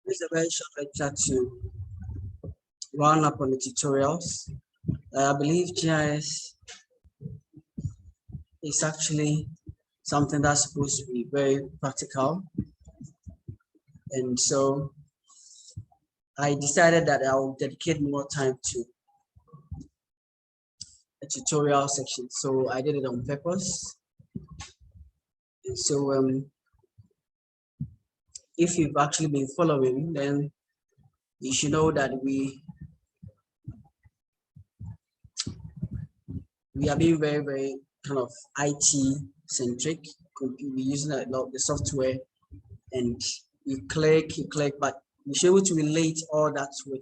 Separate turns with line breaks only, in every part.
This is a very short lecture to round up on the tutorials. I believe GIS is actually something that's supposed to be very practical. And so I decided that I will dedicate more time to a tutorial section. So I did it on purpose. And so if you've actually been following, then you should know that we are being very, very kind of IT centric. We're using a lot of the software, and you click, but we should be able to relate all that with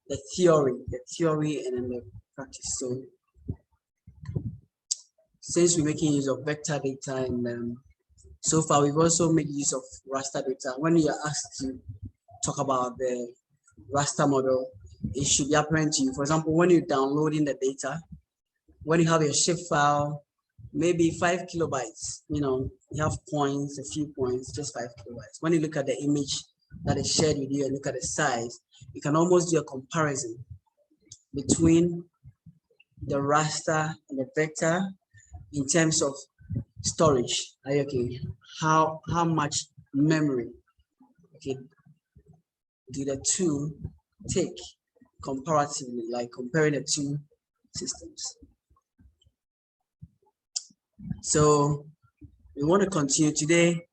the theory and then the practice. So since we're making use of vector data, and so far we've also made use of raster data. When you're asked to talk about the raster model, it should be apparent to you. For example, when you're downloading the data, when you have your shape file, maybe 5 kilobytes, you have points, a few points, just 5 kilobytes. When you look at the image that is shared with you and look at the size, you can almost do a comparison between the raster and the vector in terms of storage. Okay, how much memory, okay, do the two take comparatively, like comparing the two systems. So we want to continue today.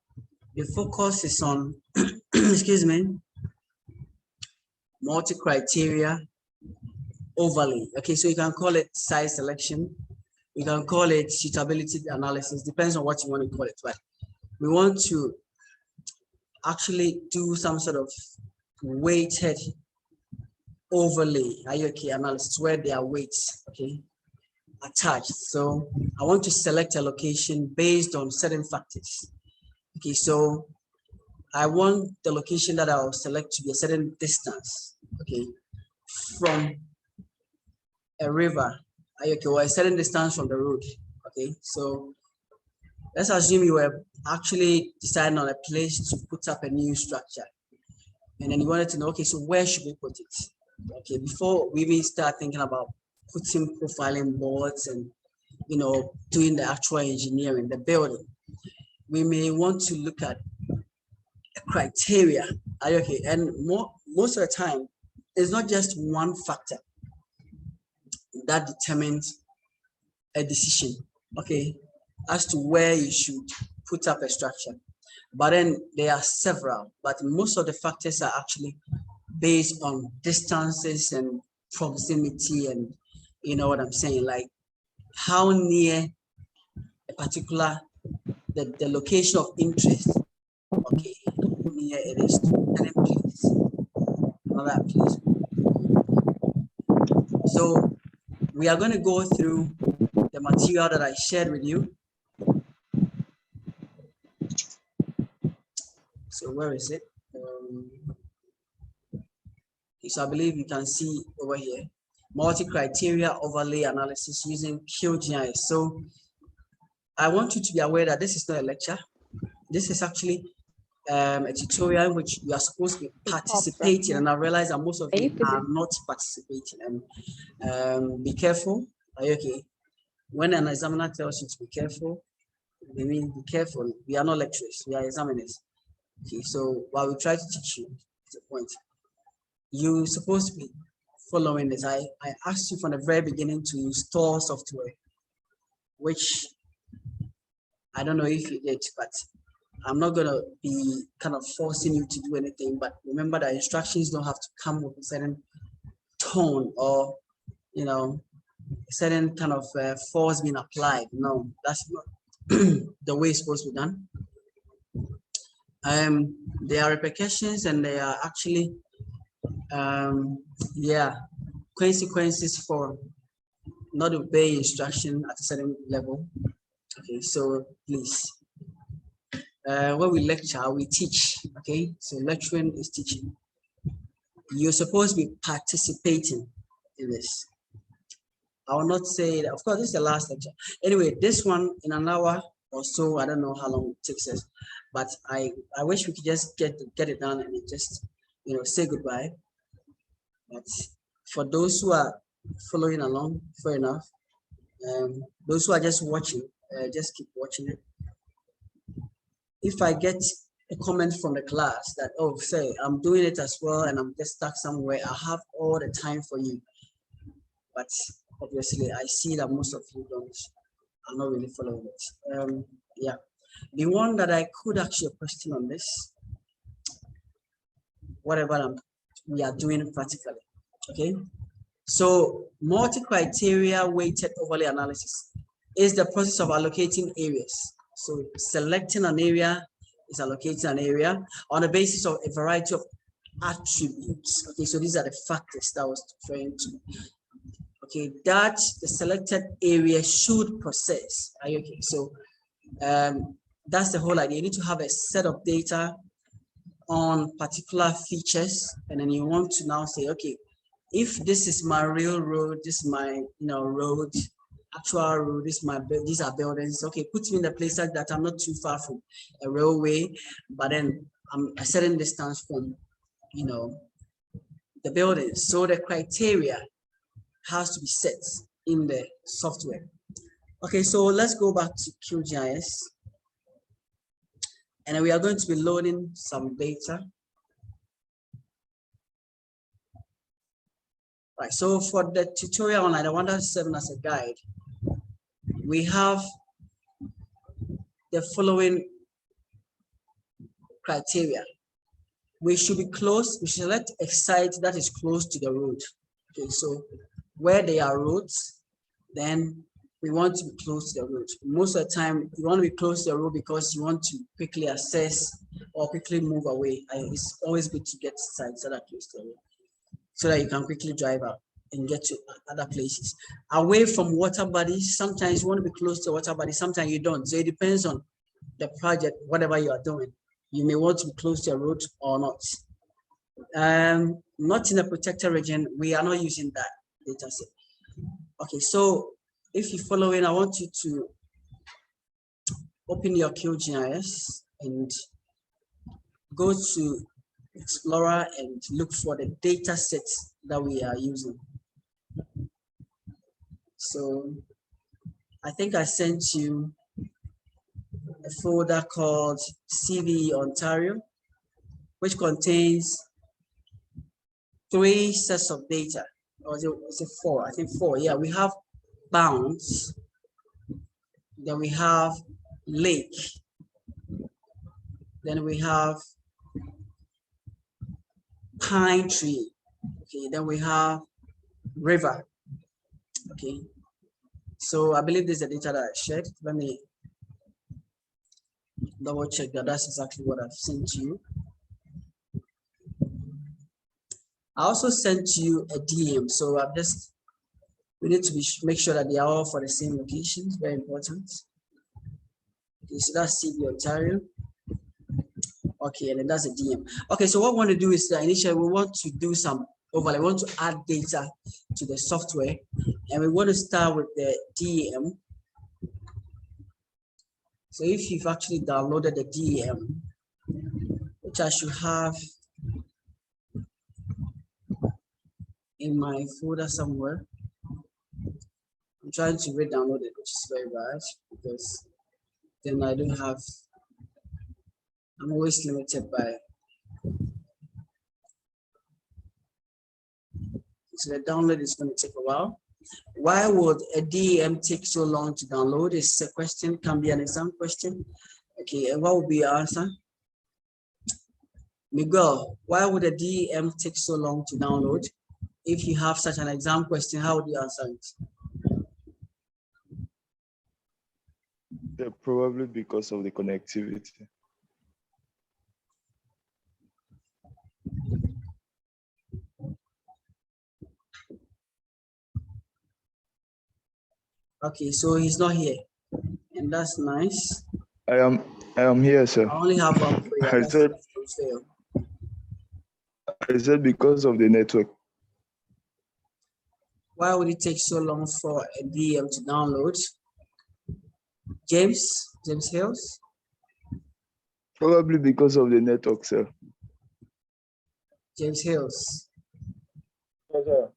The focus is on excuse me, multi-criteria overlay. Okay, so you can call it size selection, you can call it suitability analysis, depends on what you want to call it. But we want to actually do some sort of weighted overlay analysis where there are weights attached. So I want to select a location based on certain factors. Okay, so I want the location that I'll select to be a certain distance, from a river, or a certain distance from the road. Okay, so let's assume you were actually deciding on a place to put up a new structure, and then you wanted to know, okay, so where should we put it? Okay, before we even start thinking about putting profiling boards and doing the actual engineering, the building, we may want to look at a criteria. And most of the time, it's not just one factor that determines a decision, as to where you should put up a structure. But then there are several, but most of the factors are actually based on distances and proximity, and you know what I'm saying, like how near a particular the location of interest, how near it is to certain place, another place. So we are going to go through the material that I shared with you. So where is it? So I believe you can see over here, multi-criteria overlay analysis using QGIS. So I want you to be aware that this is not a lecture. This is actually a tutorial in which you are supposed to be participating, and I realize that most of you are not participating. And be careful. Okay, when an examiner tells you to be careful, they mean be careful. We are not lecturers, we are examiners. Okay, so while we try to teach you, it's a point. You're supposed to be following this. I asked you from the very beginning to install software, which I don't know if you did, but I'm not going to be kind of forcing you to do anything. But remember that instructions don't have to come with a certain tone or, a certain kind of force being applied. No, that's not the way it's supposed to be done. There are repercussions, and there are actually consequences for not obeying instruction at a certain level. Okay, so please, when we lecture, we teach. Okay, so lecturing is teaching. You're supposed to be participating in this. I will not say that, of course, this is the last lecture. Anyway, this one in an hour or so, I don't know how long it takes us. but I wish we could just get it done and just say goodbye. But for those who are following along, fair enough. Those who are just watching, just keep watching it. If I get a comment from the class that, oh, say I'm doing it as well and I'm just stuck somewhere, I have all the time for you. But obviously, I see that most of you are not really following it. Yeah, the one that I could ask you a question on this, whatever we are doing practically. Okay, so multi-criteria weighted overlay analysis is the process of allocating areas. So selecting an area is allocating an area on the basis of a variety of attributes. Okay, so these are the factors that I was referring to. Okay, that the selected area should process. Are you okay? So that's the whole idea. You need to have a set of data on particular features, and then you want to now say, okay, if this is my real road, this is my road, actual road, these are buildings. Okay, put me in the places that I'm not too far from a railway, but then I'm a certain distance from the buildings. So the criteria has to be set in the software. Okay, so let's go back to QGIS. And we are going to be loading some data. Right, so for the tutorial online, I want to serve as a guide. We have the following criteria. We should be close, we should select a site that is close to the road. Okay, so where there are roads, then we want to be close to the road. Most of the time, you want to be close to the road because you want to quickly access or quickly move away. It's always good to get sites that are close to the road so that you can quickly drive out and get to other places. Away from water bodies, sometimes you want to be close to water bodies, sometimes you don't. So it depends on the project, whatever you are doing. You may want to be close to a road or not. Not in a protected region, we are not using that data set. Okay, so if you follow in, I want you to open your QGIS and go to Explorer and look for the data sets that we are using. So I think I sent you a folder called CV Ontario, which contains 3 sets of data, or is it 4? I think 4. Yeah, we have bounds, then we have lake, then we have pine tree, okay, then we have river. Okay, so I believe this is the data that I shared. Let me double check that that's exactly what I've sent to you. I also sent you a DM, so we need to make sure that they are all for the same locations. Very important. Okay, so that's CV Ontario. Okay, and then that's a DM. Okay, so what we want to do is that initially we want to do some overlay. We want to add data to the software, and we want to start with the DEM. So if you've actually downloaded the DEM, which I should have in my folder somewhere, I'm trying to re-download it, which is very bad because then I don't have. I'm always limited by. So the download is going to take a while. Why would a DEM take so long to download? It's a question, can be an exam question. Okay, and what would be your answer? Miguel, why would a DEM take so long to download? If you have such an exam question, how would you answer it?
Yeah, probably because of the connectivity.
Okay, so he's not here, and that's nice.
I am here, sir.
I only have one prayer.
I said because of the network.
Why would it take so long for a DEM to download? James Hills?
Probably because of the network, sir.
James Hills.
Yes, sir.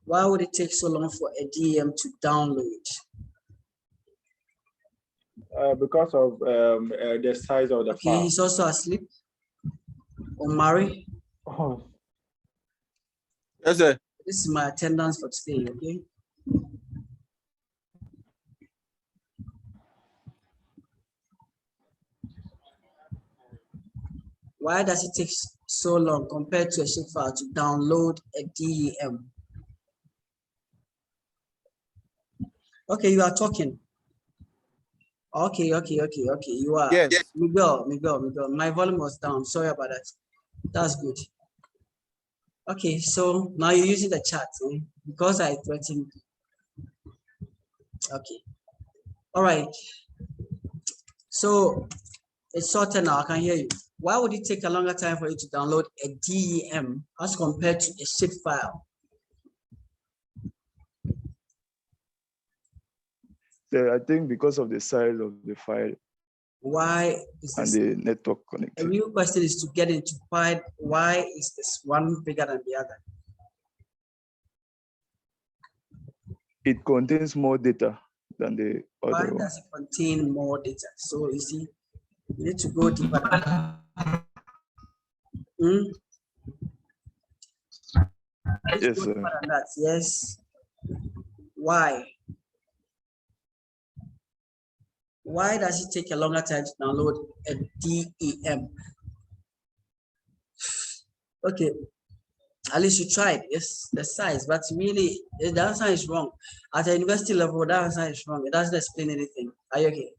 Why would it take so long for a DEM to download?
Because of the size of the
Okay,
file.
he's also asleep. Omari,
Oh,
Yes, sir.
this is my attendance for today, okay? Why does it take so long compared to a shapefile to download a DEM? Okay, you are talking. Okay. You are.
Yes.
Miguel. My volume was down. Sorry about that. That's good. Okay, so now you're using the chat because I threatened. Okay. All right. So it's sorted now. I can hear you. Why would it take a longer time for you to download a DEM as compared to a shapefile?
So I think because of the size of the file
Why is
and
this?
the network
The
connectivity.
real question is to get into find why is this one bigger than the other?
It contains more data than the
Why
other one.
does it contain more data? So you see, you need to go deeper. Hmm?
Yes,
Go
sir.
deeper than that. Yes. Why? Why does it take a longer time to download a DEM? Okay, at least you tried. Yes, the size, but really the answer is wrong. At a university level, the answer is wrong. It doesn't explain anything. Are you okay?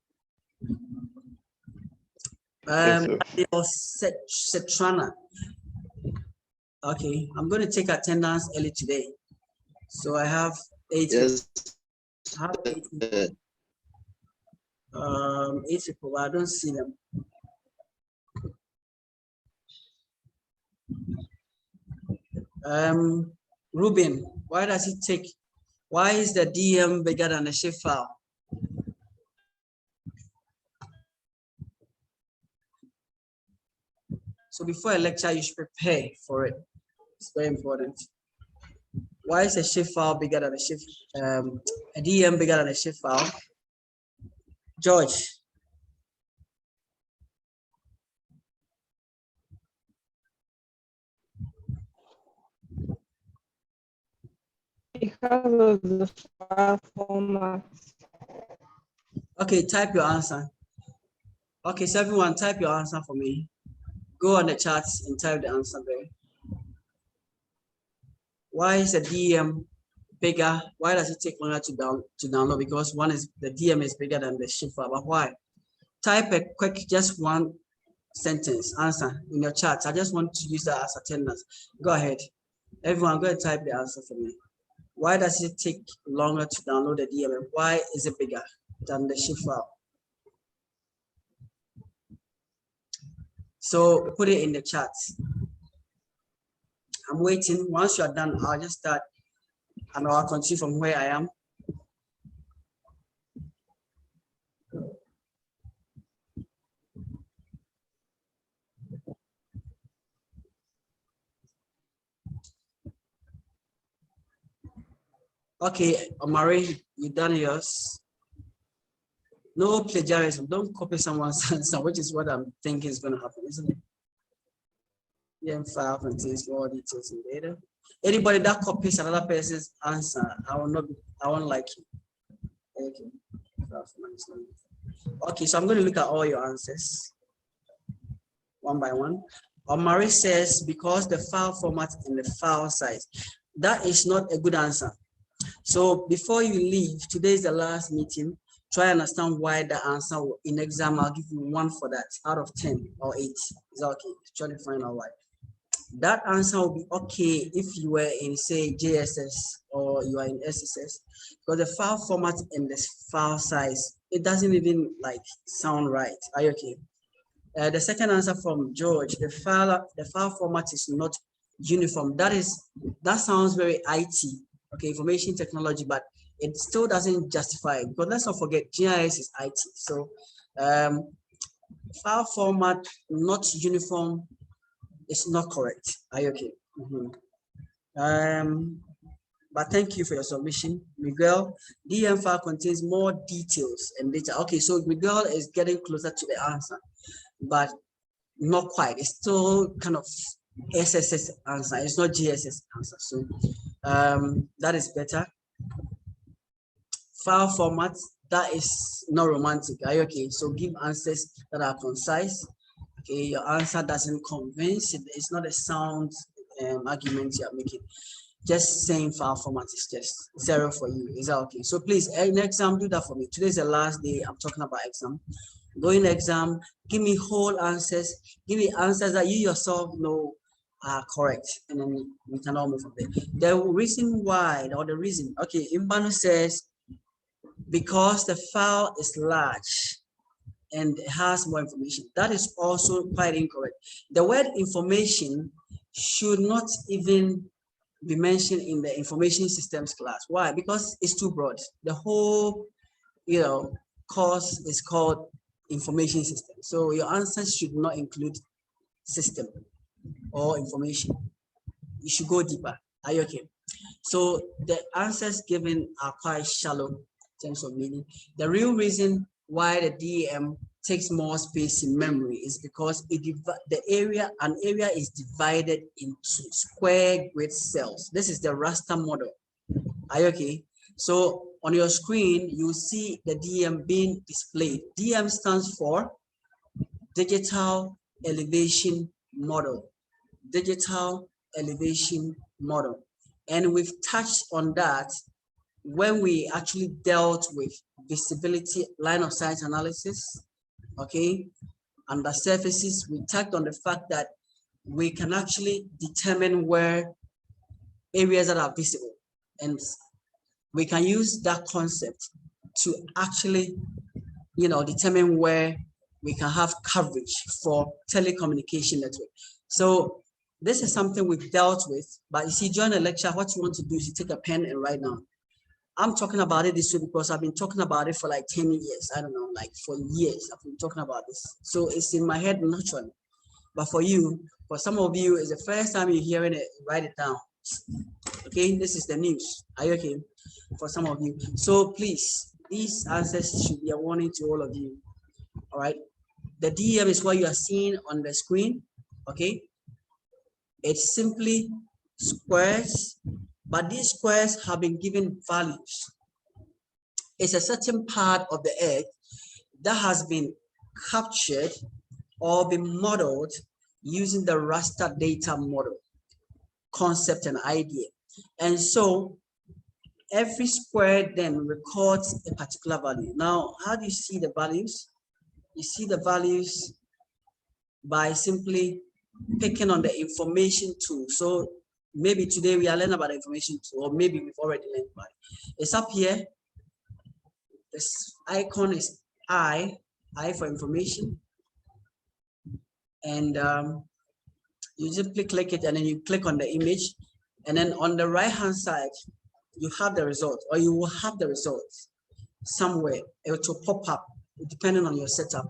Yes, sir.
Cetrana. Okay, I'm going to take attendance early today. So I have 8
Yes.
I have 8 people. 8 people, but I don't see them. Ruben, why does it take? Why is the DM bigger than the shapefile? So before a lecture, you should prepare for it. It's very important. Why is a shapefile bigger than a DM bigger than a shapefile? George.
Because of the file format.
Okay, type your answer. Okay, so everyone type your answer for me. Go on the chat and type the answer there. Why is a DM bigger? Why does it take longer to download? Because one is the DM is bigger than the shapefile, but why? Type a quick, just one sentence answer in your chat. I just want to use that as attendance. Go ahead. Everyone, go and type the answer for me. Why does it take longer to download the DM? Why is it bigger than the shapefile? So put it in the chat. I'm waiting. Once you are done, I'll just start and I'll continue from where I am. Okay, Omari, you done yours. No plagiarism. Don't copy someone's answer, which is what I'm thinking is going to happen, isn't it? DM5 contains more details and data. Anybody that copies another person's answer, I won't like you. Okay. Okay, so I'm going to look at all your answers one by one. Omari says because the file format and the file size. That is not a good answer. So before you leave, today is the last meeting. Try and understand why the answer in exam. I'll give you 1 for that out of 10 or 8. Is that okay? Try to find out why. That answer will be okay if you were in, say, JSS or you are in SSS, because the file format and the file size, it doesn't even like sound right. Are you okay? The second answer from George, the file format is not uniform. That sounds very IT, okay, information technology, but it still doesn't justify it, because let's not forget GIS is IT. So File format not uniform is not correct. Are you okay? But thank you for your submission, Miguel. DM file contains more details and data. Okay, so Miguel is getting closer to the answer, but not quite. It's still kind of SSS answer. It's not GSS answer. So that is better. File format, that is not romantic. Are you okay? So give answers that are concise. Okay, your answer doesn't convince. It's not a sound argument you are making. Just saying file format is just 0 for you. Is that okay? So please, in exam, do that for me. Today's the last day. I'm talking about exam. Go in exam, give me whole answers. Give me answers that you yourself know are correct, and then we can all move from there. The reason why, or the reason, okay, Imbano says because the file is large and it has more information. That is also quite incorrect. The word information should not even be mentioned in the information systems class. Why? Because it's too broad. The whole, course is called information system. So your answers should not include system or information. You should go deeper. Are you okay? So the answers given are quite shallow in terms of meaning. The real reason why the DEM takes more space in memory is because an area is divided into square grid cells. This is the raster model. Are you okay? So on your screen, you see the DEM being displayed. DEM stands for Digital Elevation Model. Digital Elevation Model. And we've touched on that when we actually dealt with visibility line of sight analysis. Okay, under surfaces, we tagged on the fact that we can actually determine where areas that are visible, and we can use that concept to actually, determine where we can have coverage for telecommunication network. So this is something we've dealt with, but you see, during the lecture, what you want to do is you take a pen and write down. I'm talking about it this way because I've been talking about it for like 10 years. I don't know, like for years, I've been talking about this. So it's in my head naturally. But for you, for some of you, it's the first time you're hearing it, write it down. Okay, this is the news. Are you okay? For some of you. So please, these answers should be a warning to all of you. All right. The DEM is what you are seeing on the screen. Okay. It's simply squares. But these squares have been given values. It's a certain part of the earth that has been captured or been modeled using the raster data model concept and idea. And so every square then records a particular value. Now, how do you see the values? You see the values by simply picking on the information tool. So maybe today we are learning about the information tool, or maybe we've already learned about it. It's up here. This icon is I for information. And you simply click it, and then you click on the image. And then on the right-hand side, you have the results, or you will have the results somewhere. It will pop up, depending on your setup.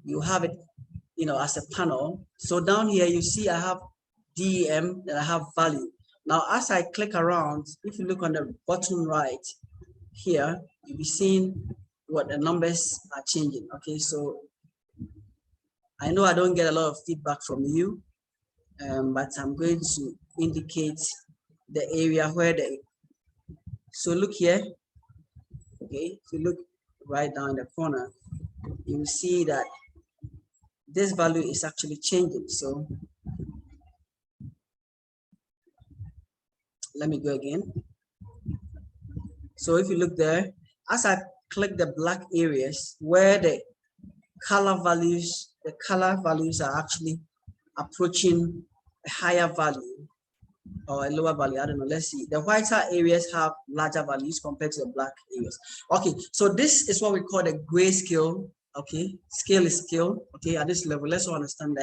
You have it, as a panel. So down here, you see I have DEM, that I have value. Now, as I click around, if you look on the bottom right here, you'll be seeing what the numbers are changing. Okay, so I know I don't get a lot of feedback from you, but I'm going to indicate the area where so look here. Okay, if you look right down in the corner, you will see that this value is actually changing. So let me go again. So if you look there, as I click the black areas where the color values are actually approaching a higher value or a lower value. I don't know. Let's see. The whiter areas have larger values compared to the black areas. Okay, so this is what we call the grayscale. Okay, scale is scale. Okay, at this level, let's all understand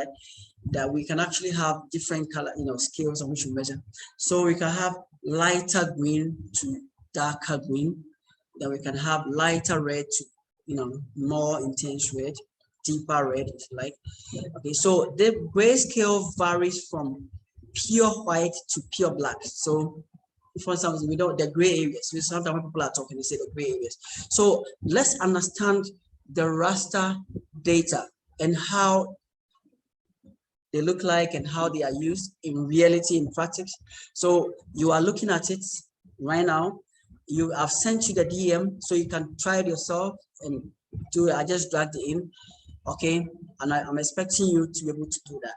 that we can actually have different color, scales on which we measure. So we can have lighter green to darker green. Then we can have lighter red to more intense red. deeper red, if you like. Okay, so the grayscale varies from pure white to pure black. So for example, we don't the gray areas. So sometimes when people are talking, they say the gray areas. So let's understand the raster data and how they look like and how they are used in reality, in practice. So you are looking at it right now. You have sent you the DM, so you can try it yourself and do it. I just dragged it in, okay? And I'm expecting you to be able to do that.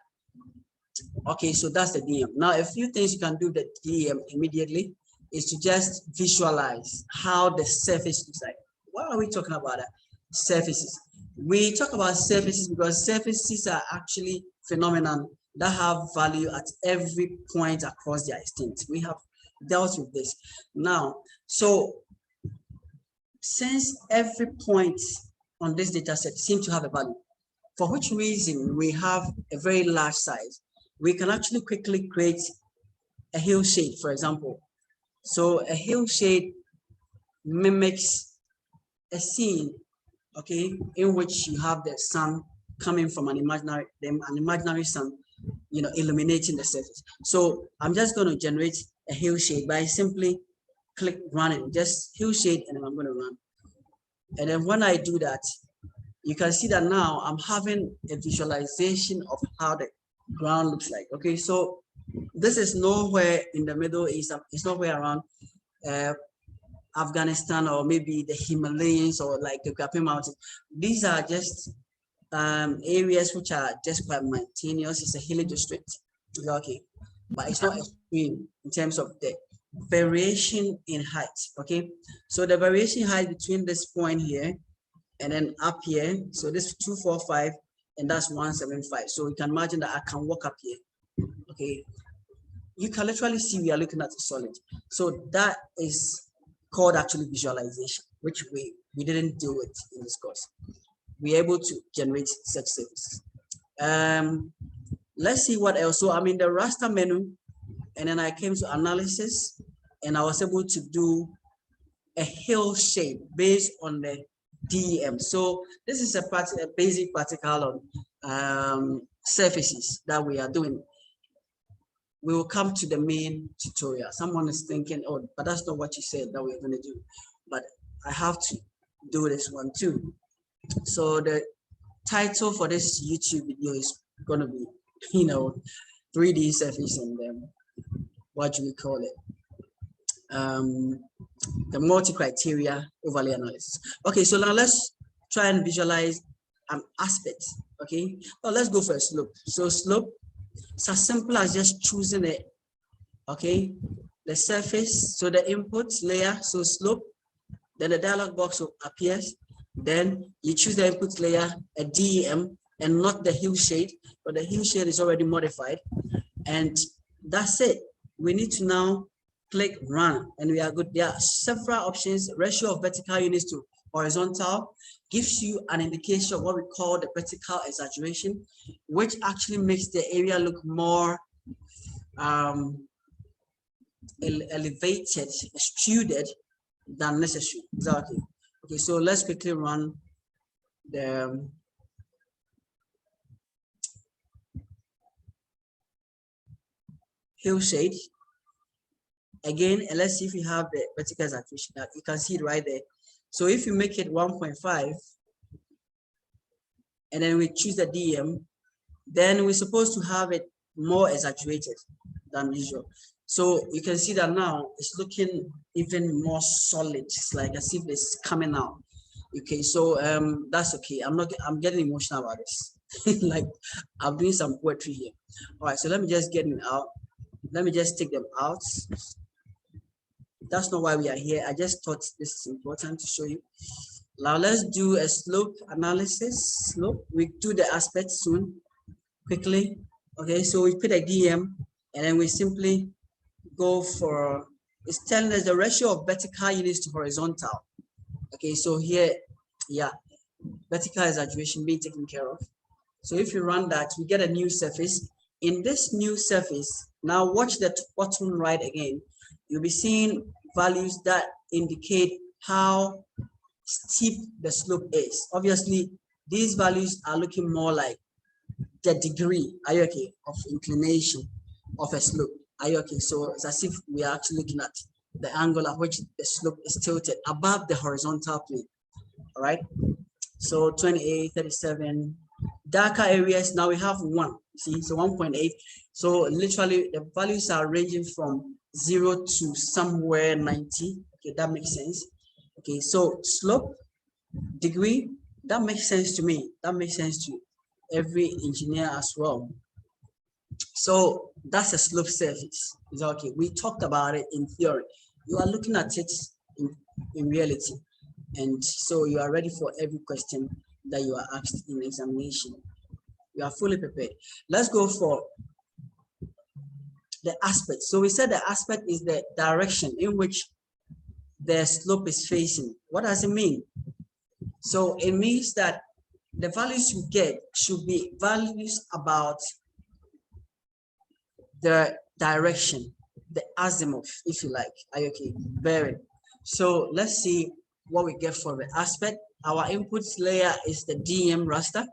Okay, so that's the DM. Now, a few things you can do the DM immediately is to just visualize how the surface looks like. Why are we talking about that? Surfaces. We talk about surfaces because surfaces are actually phenomenon that have value at every point across their extent. We have dealt with this. Now, so since every point on this data set seems to have a value, for which reason we have a very large size, we can actually quickly create a hillshade, for example. So a hillshade mimics a scene, okay, in which you have the sun coming from an imaginary sun, you know, illuminating the surface. So I'm just going to generate a hillshade by simply click running, just hillshade, and then I'm going to run. And then when I do that, you can see that now I'm having a visualization of how the ground looks like. Okay, so this is nowhere in the Middle East. It's nowhere around Afghanistan or maybe the Himalayas or like the Kapi Mountains. These are just areas which are just quite mountainous. It's a hilly district. Okay, but it's not extreme in terms of the variation in height. Okay, so the variation in height between this point here and then up here, so this 245 and that's 175. So you can imagine that I can walk up here. Okay, you can literally see we are looking at a solid. So that is called actually visualization, which we didn't do it in this course. We're able to generate such services. Let's see what else. So I'm in the raster menu, and then I came to analysis, and I was able to do a hill shape based on the DEM. So this is a basic practical on surfaces that we are doing. We will come to the main tutorial. Someone is thinking, oh, but that's not what you said that we're going to do. But I have to do this one too. So the title for this YouTube video is going to be, you know, 3D surface and what do we call it? The multi-criteria overlay analysis. Okay, so now let's try and visualize an aspect. Okay, well, let's go for a slope. So slope, it's as simple as just choosing it. Okay, the surface, so the input layer, so slope, then the dialog box appears. Then you choose the input layer, a DEM, and not the hillshade, but the hillshade is already modified. And that's it. We need to now click run, and we are good. There are several options. Ratio of vertical units to horizontal gives you an indication of what we call the vertical exaggeration, which actually makes the area look more elevated, extruded than necessary. Exactly. Okay, so let's quickly run the hillshade again, and let's see if we have the vertical exaggeration. Now you can see it right there. So if you make it 1.5 and then we choose the DM, then we're supposed to have it more exaggerated than usual. So you can see that now it's looking even more solid. It's like as if it's coming out. Okay, so that's okay. I'm getting emotional about this. Like I'm doing some poetry here. All right, so let me just get it out. Let me just take them out. That's not why we are here. I just thought this is important to show you. Now let's do a slope analysis. Slope, we do the aspect soon, quickly. Okay, so we put a DM and then we simply go for, it's telling us the ratio of vertical units to horizontal. Okay, so here, yeah, vertical exaggeration being taken care of. So if you run that, we get a new surface. In this new surface, now watch the bottom right again. You'll be seeing values that indicate how steep the slope is. Obviously, these values are looking more like the degree, are you okay, of inclination of a slope. Are you okay? So it's as if we are actually looking at the angle at which the slope is tilted above the horizontal plane. All right. So 28, 37, darker areas. Now we have 1. See, so 1.8. So literally the values are ranging from 0 to somewhere 90. Okay, that makes sense. Okay, so slope, degree, that makes sense to me. That makes sense to every engineer as well. So that's a slope surface. Is okay. We talked about it in theory. You are looking at it in reality. And so you are ready for every question that you are asked in examination. You are fully prepared. Let's go for the aspect. So we said the aspect is the direction in which the slope is facing. What does it mean? So it means that the values you get should be values about the direction, the azimuth, if you like. Okay, bearing. So let's see what we get for the aspect. Our input layer is the DM raster.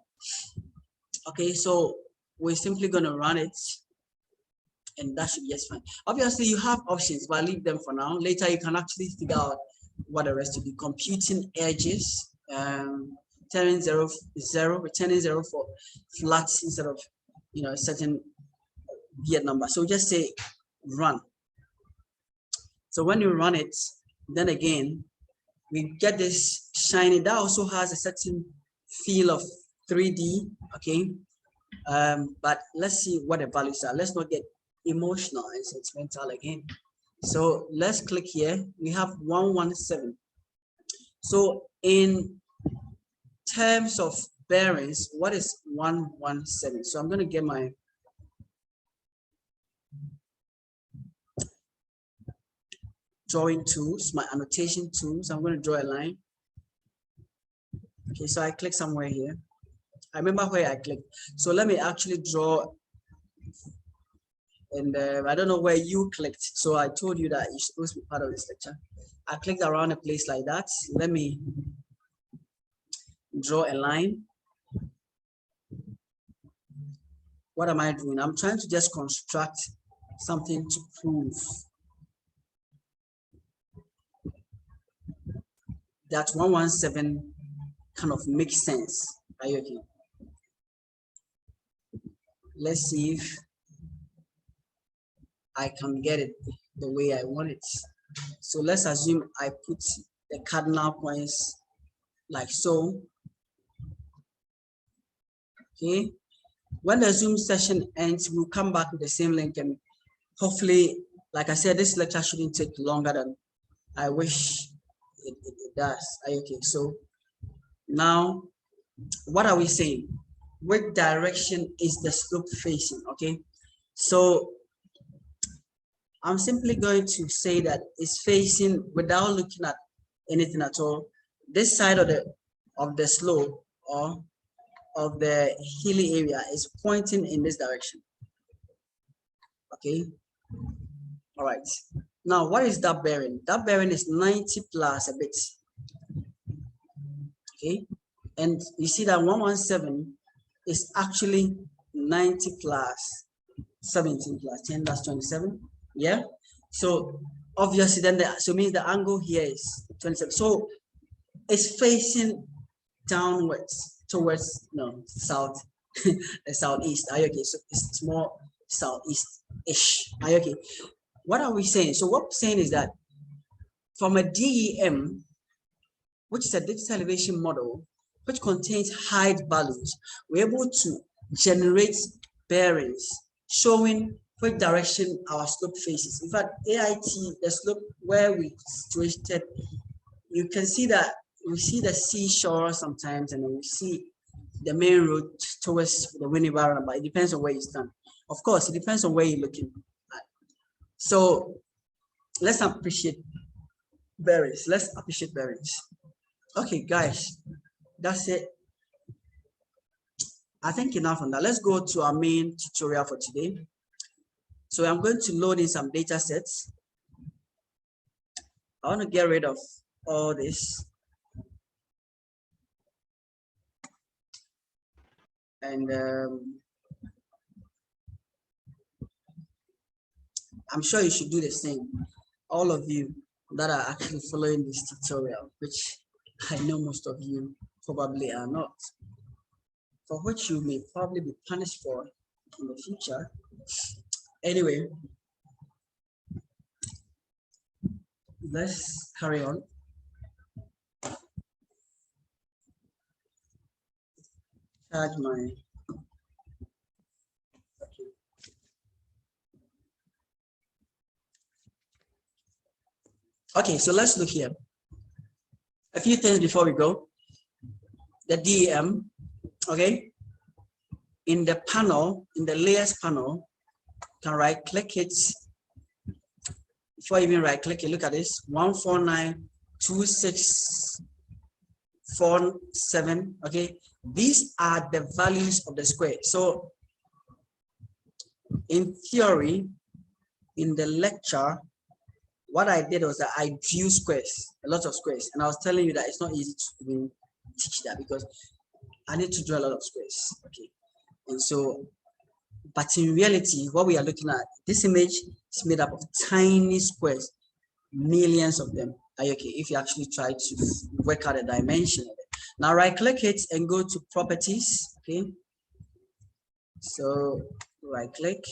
Okay, so we're simply going to run it, and that should be just fine. Obviously, you have options, but I'll leave them for now. Later, you can actually figure out what the rest will be. Computing edges, turning 0, 0, returning 0 for flats instead of, you know, a certain weird number. So just say run. So when you run it, then again, we get this shiny. That also has a certain feel of 3D. Okay, but let's see what the values are. Let's not get emotional and sentimental again. So let's click here. We have 117. So in terms of bearings, what is 117? So I'm going to get my drawing tools, my annotation tools. I'm going to draw a line. Okay, so I click somewhere here. I remember where I clicked. So let me actually draw. And I don't know where you clicked. So I told you that you're supposed to be part of this lecture. I clicked around a place like that. Let me draw a line. What am I doing? I'm trying to just construct something to prove that 117 kind of makes sense. Are you okay? Let's see if I can get it the way I want it. So let's assume I put the cardinal points like so. Okay. When the Zoom session ends, we'll come back with the same link, and hopefully, like I said, this lecture shouldn't take longer than I wish it does. Okay, so now what are we saying? Which direction is the slope facing? Okay, so I'm simply going to say that it's facing, without looking at anything at all, this side of the slope or of the hilly area is pointing in this direction. Okay, all right. Now, what is that bearing? That bearing is 90 plus a bit. Okay, and you see that 117 is actually 90 plus 17 plus 10, that's 27. Yeah, so obviously then so means the angle here is 27. So it's facing downwards towards south southeast. Are you okay? So it's more southeast-ish. Are you okay? What are we saying? So what we're saying is that from a DEM, which is a digital elevation model, which contains height values, we're able to generate bearings showing which direction our slope faces. In fact, AIT, the slope where we situated, you can see that we see the seashore sometimes, and then we see the main road towards the winning barrel, but it depends on where you stand. Of course, it depends on where you're looking at. So let's appreciate bearings. Let's appreciate bearings. Okay, guys, that's it. I think enough on that. Let's go to our main tutorial for today. So I'm going to load in some data sets. I want to get rid of all this. And I'm sure you should do the same. All of you that are actually following this tutorial, which I know most of you probably are not, for which you may probably be punished for in the future. Anyway, let's carry on. Charge my okay, so let's look here. A few things before we go. The DEM, okay, in the panel, in the layers panel, can right click it. Before you even right click it, look at this 149.2647. Okay, these are the values of the square. So in theory, in the lecture, what I did was that I drew squares, a lot of squares, and I was telling you that it's not easy to even teach that because I need to draw a lot of squares. Okay, and so, but in reality, what we are looking at, this image is made up of tiny squares, millions of them. Okay, if you actually try to work out a dimension of it. Now right click it and go to properties. Okay, so right click,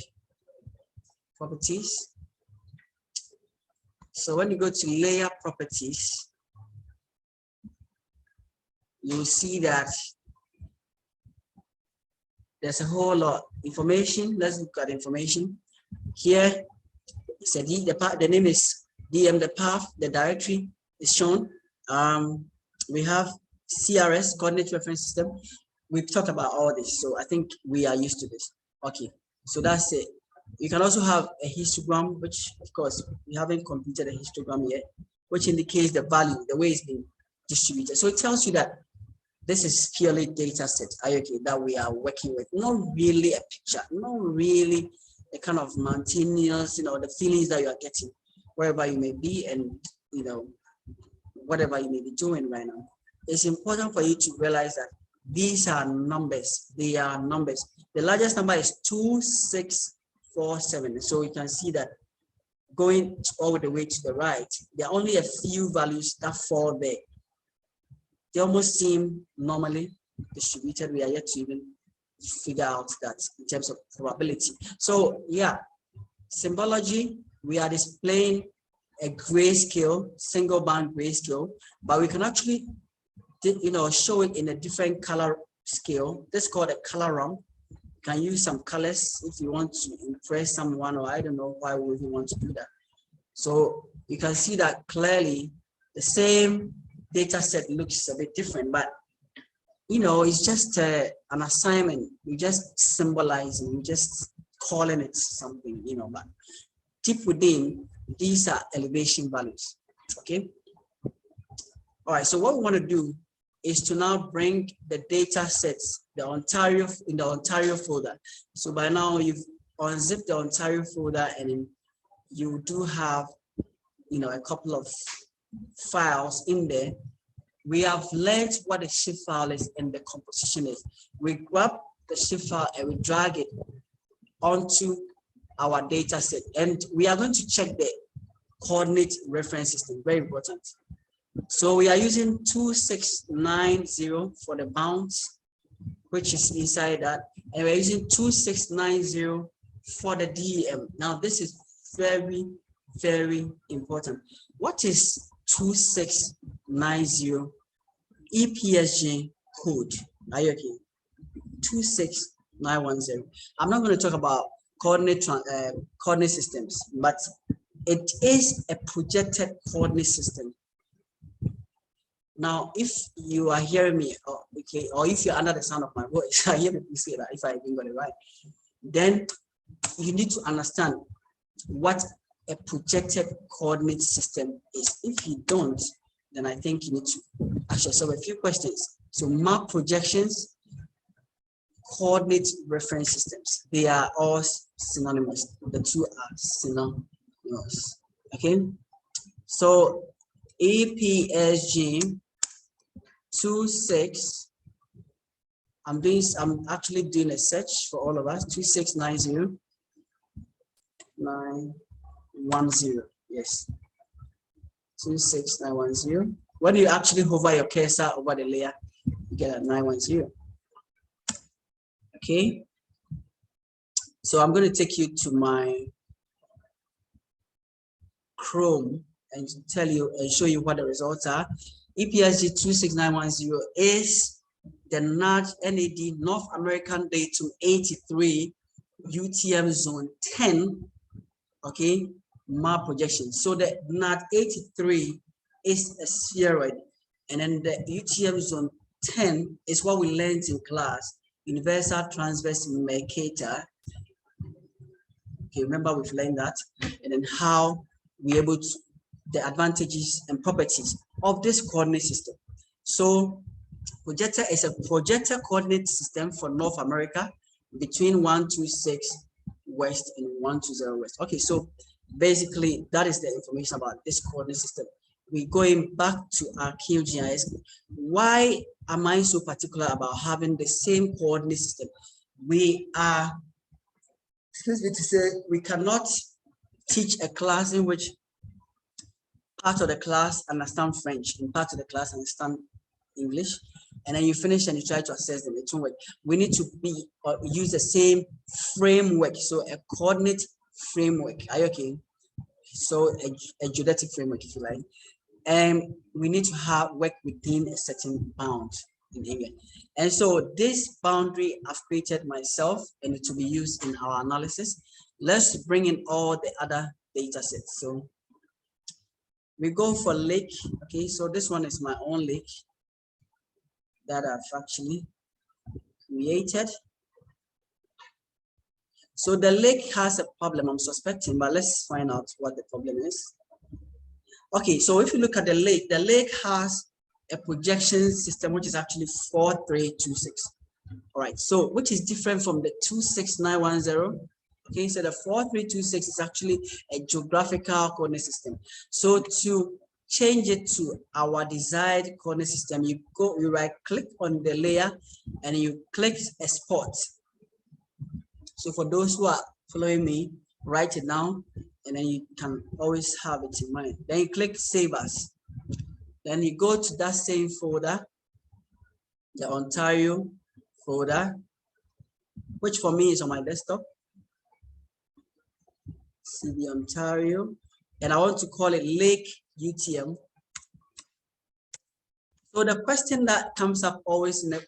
properties. So when you go to layer properties, you'll see that there's a whole lot of information. Let's look at information. Here, so the name is DM, the path, the directory is shown. We have CRS, coordinate reference system. We've talked about all this, so I think we are used to this. Okay, so that's it. You can also have a histogram, which of course we haven't completed a histogram yet, which indicates the value, the way it's being distributed. So it tells you that this is purely data set, okay, that we are working with. Not really a picture, not really a kind of mountainous, the feelings that you are getting wherever you may be and, whatever you may be doing right now. It's important for you to realize that these are numbers. They are numbers. The largest number is 2647. So you can see that going all the way to the right, there are only a few values that fall there. They almost seem normally distributed. We are yet to even figure out that in terms of probability. So yeah, symbology, we are displaying a grayscale, single band grayscale, but we can actually, show it in a different color scale. This is called a color run. You can use some colors if you want to impress someone, or I don't know why would you want to do that. So you can see that clearly the same data set looks a bit different, but it's just an assignment. We just symbolizing, we just calling it something, but deep within, these are elevation values. Okay. All right. So what we want to do is to now bring the data sets, in the Ontario folder. So by now you've unzipped the Ontario folder, and then you do have, a couple of files in there. We have learned what a shift file is and the composition is. We grab the shift file and we drag it onto our data set. And we are going to check the coordinate reference system, very important. So we are using 2690 for the bounds, which is inside that. And we're using 2690 for the DEM. Now this is very, very important. What is 2690 EPSG code? Are you okay? 26910. I'm not going to talk about coordinate systems, but it is a projected coordinate system. Now, if you are hearing me, or if you're under the sound of my voice, I hear people say that if I didn't get it right, then you need to understand what a projected coordinate system is. If you don't, then I think you need to ask yourself a few questions. So map projections, coordinate reference systems, they are all synonymous. The two are synonymous. Okay. So EPSG 26, I'm actually doing a search for all of us. 2690910. Yes. 26910. When you actually hover your cursor over the layer, you get a 910. Okay. So I'm going to take you to my Chrome and tell you and show you what the results are. EPSG 26910 is the NAD North American Datum 83 UTM Zone 10. Okay, map projection. So the NAD 83 is a spheroid, and then the UTM Zone 10 is what we learned in class, universal transverse Mercator. Okay, remember we've learned that, and then how we're able to, the advantages and properties of this coordinate system. So projector is a projector coordinate system for North America between 126 west and 120 west. Okay, so basically that is the information about this coordinate system. We're going back to our QGIS. Why am I so particular about having the same coordinate system? We are, excuse me to say, we cannot teach a class in which part of the class understand French and part of the class understand English, and then you finish and you try to assess them. It won't work. We need to use the same framework, so a coordinate framework. Are you okay? So a geodetic framework, if you like, and we need to work within a certain bound in English. And so this boundary I've created myself, and it will be used in our analysis. Let's bring in all the other data sets. So we go for lake. Okay, so this one is my own lake that I've actually created. So the lake has a problem, I'm suspecting, but let's find out what the problem is. Okay, so if you look at the lake has a projection system which is actually 4326. All right, so which is different from the 26910. Okay, so the 4326 is actually a geographical coordinate system. So to change it to our desired coordinate system, you right click on the layer and you click export. So for those who are following me, write it down and then you can always have it in mind. Then you click save as. Then you go to that same folder, the Ontario folder, which for me is on my desktop. CB Ontario, and I want to call it Lake UTM. So the question that comes up always in the